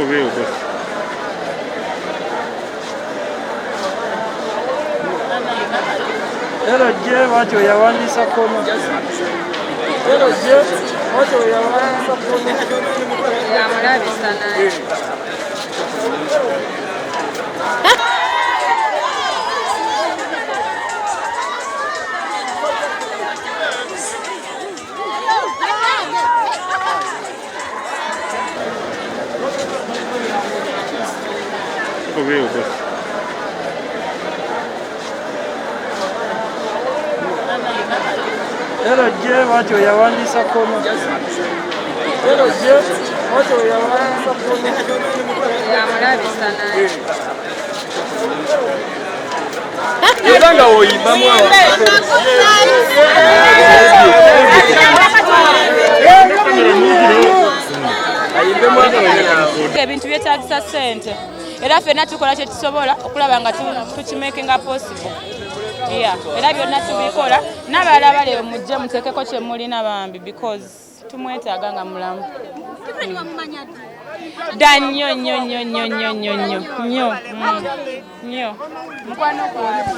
real good. Hello, Jay, what you want this kono? Hello, Jay, what you want this kono? Ya mulabi sana. Real good. Hello, Jay, what you want this kono? Hello, Jay, what you want this kono? Ya mulabi sana. Yanga oyimba mwa. Ebintu byetaagisa ssente era ffenna tukola kye tusobola okulaba nga tukimakinga possible. Era byonna tubikola n'abalala bale mujje muteekeko kye mulina bambi because tumwetaaga nga mulamu. Dda nnyo nnyo nnyo nnyo nnyo nnyo nnyo nnyo nnyo mukwano gwange.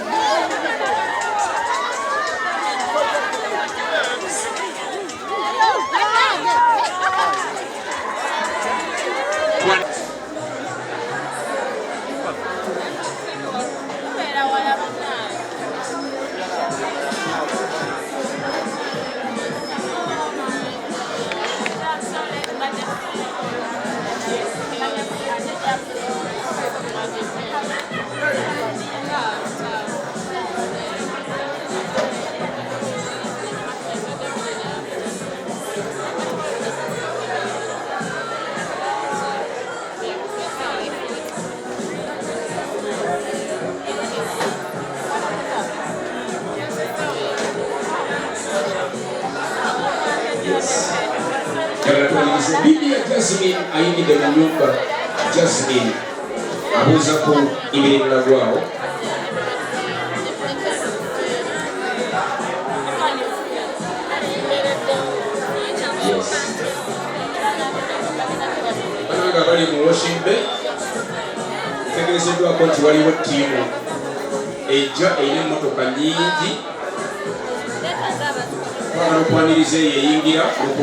Bibi ya Jasmine ayimide mu nyumba. Jasmine abuuza ku ibirira gwao. Bananga bali mu washing bay. Tegerezeddwako nti waliwo ttiimu ejja erina emmotoka nnyingi. Twagala okwaniriza eyo eyingira